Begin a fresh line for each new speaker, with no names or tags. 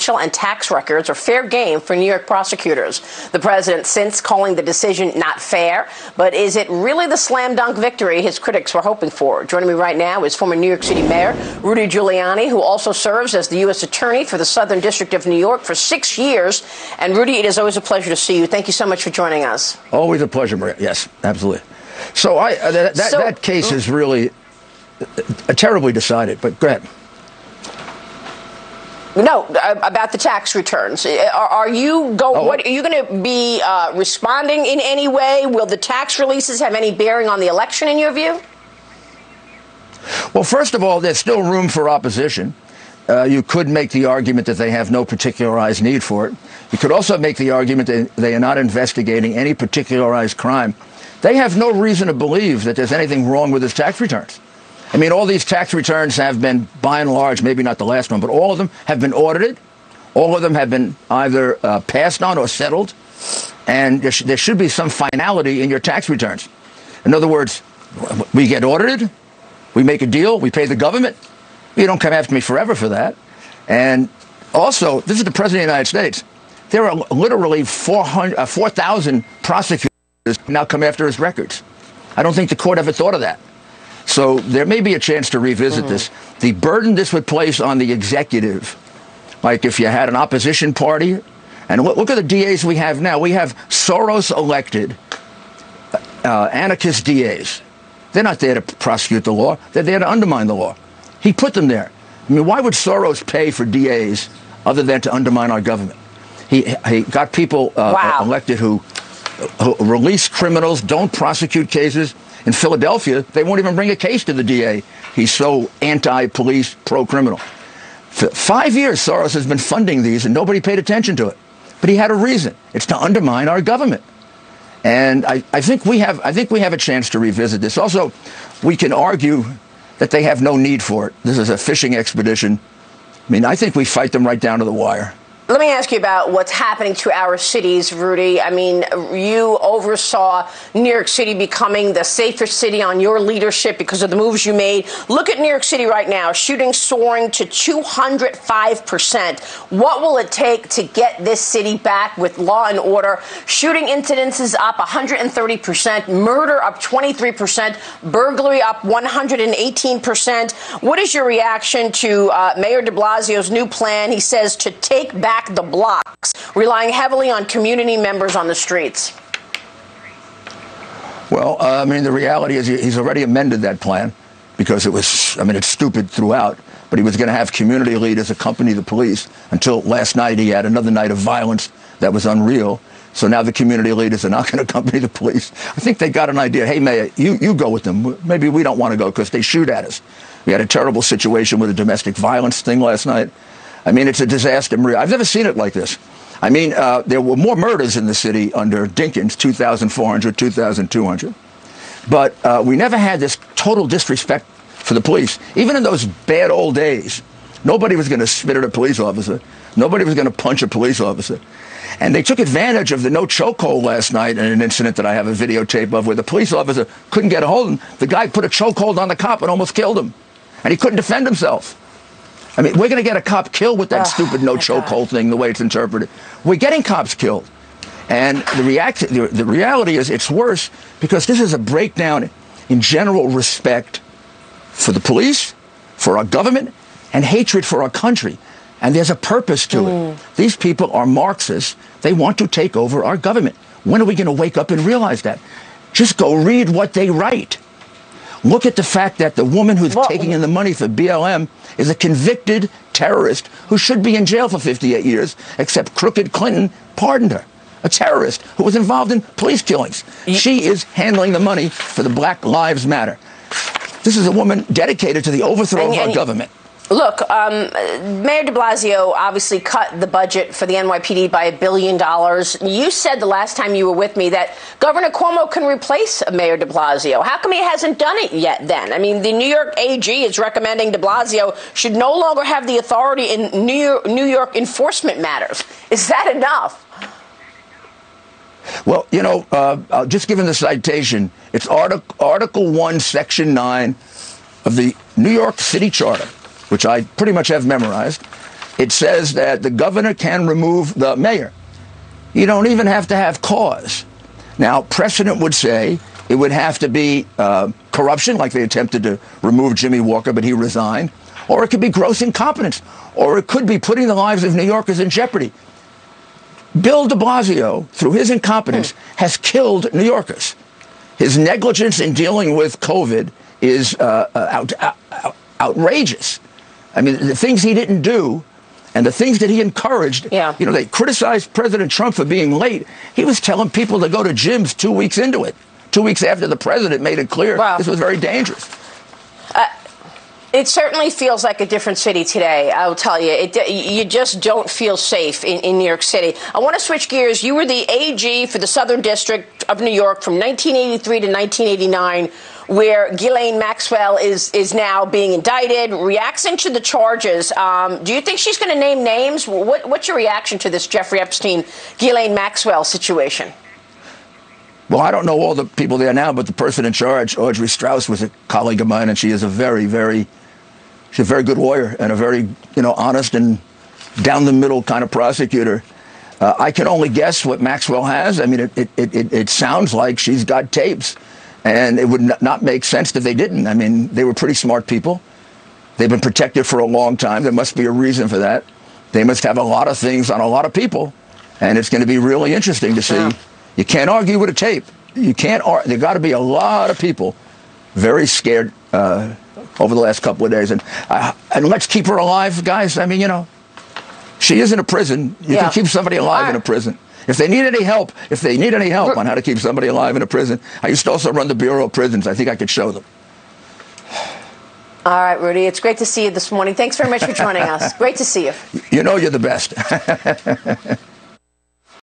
financial and tax records are fair game for New York prosecutors. The president since calling the decision not fair, but is it really the slam dunk victory his critics were hoping for? Joining me right now is former New York City Mayor Rudy Giuliani, who also serves as the U.S. Attorney for the Southern District of New York for 6 years. And Rudy, it is always a pleasure to see you. Thank you so much for joining us.
Always a pleasure, Maria. Yes, absolutely. So that case is really terribly decided, but go ahead.
No, about the tax returns. Are you What are you going to be responding in any way? Will the tax releases have any bearing on the election, in your view?
Well, first of all, there's still room for opposition. You could make the argument that they have no particularized need for it. You could also make the argument that they are not investigating any particularized crime. They have no reason to believe that there's anything wrong with his tax returns. I mean, all these tax returns have been, by and large, maybe not the last one, but all of them have been audited. All of them have been either passed on or settled. And there should be some finality in your tax returns. In other words, we get audited, we make a deal, we pay the government. You don't come after me forever for that. And also, this is the President of the United States. There are literally 4,000 prosecutors now come after his records. I don't think the court ever thought of that. So there may be a chance to revisit this. The burden this would place on the executive, like if you had an opposition party, and look at the DAs we have now. We have Soros-elected anarchist DAs. They're not there to prosecute the law. They're there to undermine the law. He put them there. I mean, why would Soros pay for DAs other than to undermine our government? He got people elected who release criminals, don't prosecute cases. In Philadelphia, they won't even bring a case to the DA. He's so anti-police, pro-criminal. For 5 years, Soros has been funding these, and nobody paid attention to it. But he had a reason. It's to undermine our government. And I think we have a chance to revisit this. Also, we can argue that they have no need for it. This is a fishing expedition. I mean, I think we fight them right down to the wire.
Let me ask you about what's happening to our cities, Rudy. I mean, you oversaw New York City becoming the safest city on your leadership because of the moves you made. Look at New York City right now, shootings soaring to 205%. What will it take to get this city back with law and order? Shooting incidences up 130%, murder up 23%, burglary up 118%. What is your reaction to Mayor de Blasio's new plan? He says to take back the blocks, relying heavily on community members on the streets.
Well, I mean, the reality is he's already amended that plan because it was, I mean, it's stupid throughout, but he was going to have community leaders accompany the police until last night he had another night of violence that was unreal. So now the community leaders are not going to accompany the police. I think they got an idea. Hey, Mayor, you go with them. Maybe we don't want to go because they shoot at us. We had a terrible situation with a domestic violence thing last night. I mean, it's a disaster. Maria, I've never seen it like this. I mean, there were more murders in the city under Dinkins, 2,400, 2,200. But we never had this total disrespect for the police. Even in those bad old days, nobody was going to spit at a police officer. Nobody was going to punch a police officer. And they took advantage of the no chokehold last night in an incident that I have a videotape of where the police officer couldn't get a hold of him. The guy put a chokehold on the cop and almost killed him. And he couldn't defend himself. I mean, we're going to get a cop killed with that stupid no chokehold thing, the way it's interpreted. We're getting cops killed. And the reality is it's worse because this is a breakdown in general respect for the police, for our government, and hatred for our country. And there's a purpose to it. These people are Marxists. They want to take over our government. When are we going to wake up and realize that? Just go read what they write. Look at the fact that the woman who's taking in the money for BLM is a convicted terrorist who should be in jail for 58 years, except crooked Clinton pardoned her. A terrorist who was involved in police killings. She is handling the money for the Black Lives Matter. This is a woman dedicated to the overthrow of our government.
Look, Mayor de Blasio obviously cut the budget for the NYPD by $1 billion. You said the last time you were with me that Governor Cuomo can replace Mayor de Blasio. How come he hasn't done it yet then? I mean, the New York AG is recommending de Blasio should no longer have the authority in New York enforcement matters. Is that enough?
Well, you know, just given the citation, it's Article 1, Section 9 of the New York City Charter, which I pretty much have memorized. it says that the governor can remove the mayor. You don't even have to have cause. Now, precedent would say it would have to be corruption, like they attempted to remove Jimmy Walker, but he resigned. Or it could be gross incompetence. Or it could be putting the lives of New Yorkers in jeopardy. Bill de Blasio, through his incompetence, has killed New Yorkers. His negligence in dealing with COVID is outrageous. I mean, the things he didn't do and the things that he encouraged, you know, they criticized President Trump for being late. He was telling people to go to gyms 2 weeks into it, 2 weeks after the president made it clear this was very dangerous.
It certainly feels like a different city today, I'll tell you. You just don't feel safe in New York City. I want to switch gears. You were the AG for the Southern District of New York from 1983 to 1989, where Ghislaine Maxwell is now being indicted. Reaction to the charges. Do you think she's going to name names? What's your reaction to this Jeffrey Epstein, Ghislaine Maxwell situation?
Well, I don't know all the people there now, but the person in charge, Audrey Strauss, was a colleague of mine, and she is a very good lawyer and a very, honest and down-the-middle kind of prosecutor. I can only guess what Maxwell has. I mean, it sounds like she's got tapes, and it would not make sense that they didn't. I mean, they were pretty smart people. They've been protected for a long time. There must be a reason for that. They must have a lot of things on a lot of people, and it's going to be really interesting to see. Yeah. You can't argue with a tape. You can't. There got to be a lot of people very scared over the last couple of days, and let's keep her alive, guys. I mean, she is in a prison. You can keep somebody alive in a prison. If they need any help, on how to keep somebody alive in a prison, I used to also run the Bureau of Prisons. I think I could show them.
All right, Rudy, it's great to see you this morning. Thanks very much for joining us. Great to see you.
You know you're the best.